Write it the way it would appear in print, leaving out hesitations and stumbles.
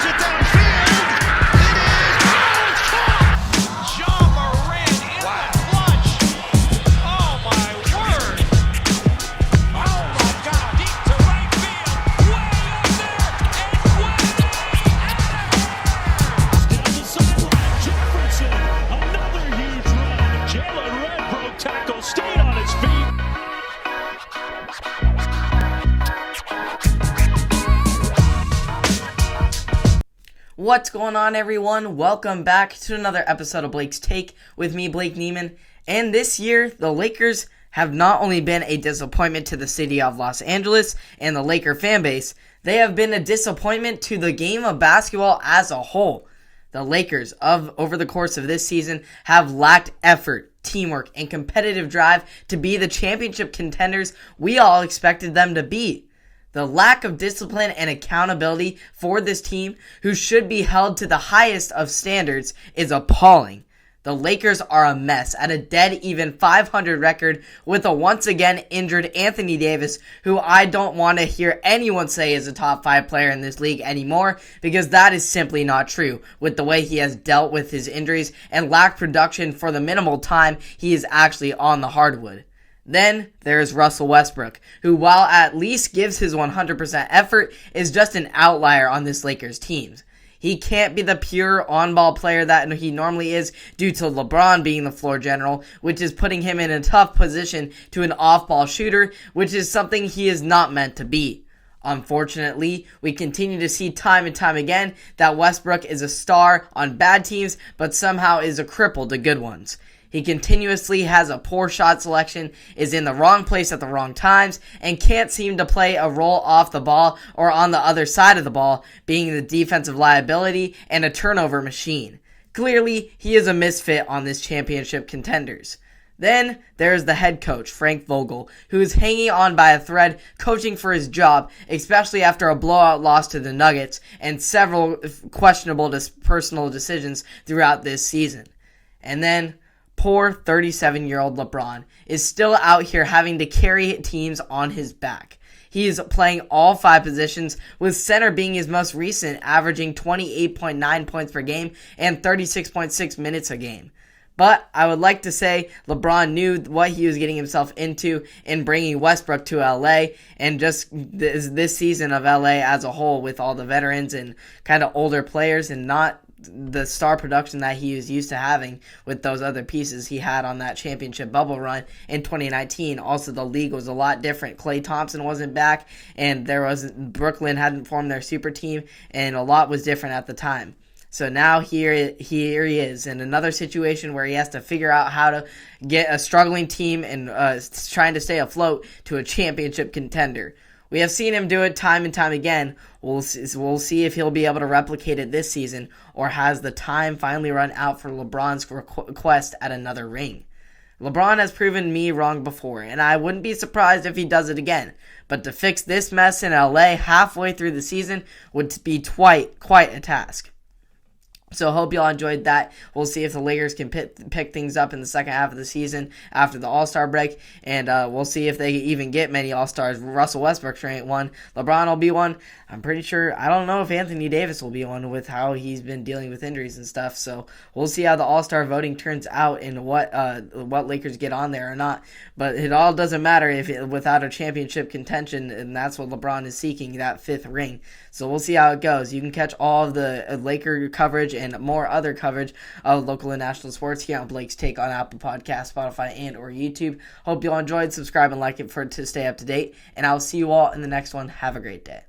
it downfield. It is. Oh, it's caught. John Moran in the clutch. Oh, my word. Oh, my God. Deep to right field. Way up there. And way out of here. Down the sideline, Jefferson. Another huge run. Jalen Red broke tackle, stayed on his feet. What's going on, everyone? Welcome back to another episode of Blake's Take with me, Blake Neiman. And this year, the Lakers have not only been a disappointment to the city of Los Angeles and the Laker fan base, they have been a disappointment to the game of basketball as a whole. The Lakers, over the course of this season, have lacked effort, teamwork, and competitive drive to be the championship contenders we all expected them to be. The lack of discipline and accountability for this team, who should be held to the highest of standards, is appalling. The Lakers are a mess at a dead-even 500 record with a once-again injured Anthony Davis, who I don't want to hear anyone say is a top 5 player in this league anymore, because that is simply not true with the way he has dealt with his injuries and lacked production for the minimal time he is actually on the hardwood. Then there's Russell Westbrook, who, while at least gives his 100% effort, is just an outlier on this Lakers team. He can't be the pure on-ball player that he normally is due to LeBron being the floor general, which is putting him in a tough position to an off-ball shooter, which is something he is not meant to be. Unfortunately, we continue to see time and time again that Westbrook is a star on bad teams, but somehow is a cripple to good ones. He continuously has a poor shot selection, is in the wrong place at the wrong times, and can't seem to play a role off the ball or on the other side of the ball, being the defensive liability and a turnover machine. Clearly, he is a misfit on this championship contenders. Then there's the head coach, Frank Vogel, who is hanging on by a thread, coaching for his job, especially after a blowout loss to the Nuggets and several questionable personal decisions throughout this season. And then poor 37-year-old LeBron is still out here having to carry teams on his back. He is playing all 5 positions, with center being his most recent, averaging 28.9 points per game and 36.6 minutes a game. But I would like to say LeBron knew what he was getting himself into in bringing Westbrook to LA, and just this season of LA as a whole, with all the veterans and kind of older players and not the star production that he was used to having with those other pieces he had on that championship bubble run in 2019. Also, the league was a lot different. Klay Thompson wasn't back, and Brooklyn hadn't formed their super team, and a lot was different at the time. So now here he is in another situation where he has to figure out how to get a struggling team and trying to stay afloat to a championship contender. We have seen him do it time and time again. We'll see if he'll be able to replicate it this season, or has the time finally run out for LeBron's quest at another ring. LeBron has proven me wrong before, and I wouldn't be surprised if he does it again. But to fix this mess in LA halfway through the season would be quite a task. So I hope y'all enjoyed that. We'll see if the Lakers can pick things up in the second half of the season after the All-Star break, and we'll see if they even get many All-Stars. Russell Westbrook ain't one. LeBron will be one. I'm pretty sure. I don't know if Anthony Davis will be one with how he's been dealing with injuries and stuff. So we'll see how the All-Star voting turns out and what Lakers get on there or not. But it all doesn't matter without a championship contention, and that's what LeBron is seeking, that 5th ring. So we'll see how it goes. You can catch all of the Laker coverage and more other coverage of local and national sports here on Blake's Take on Apple Podcasts, Spotify, and or YouTube. Hope you all enjoyed. Subscribe and like it to stay up to date, and I'll see you all in the next one. Have a great day.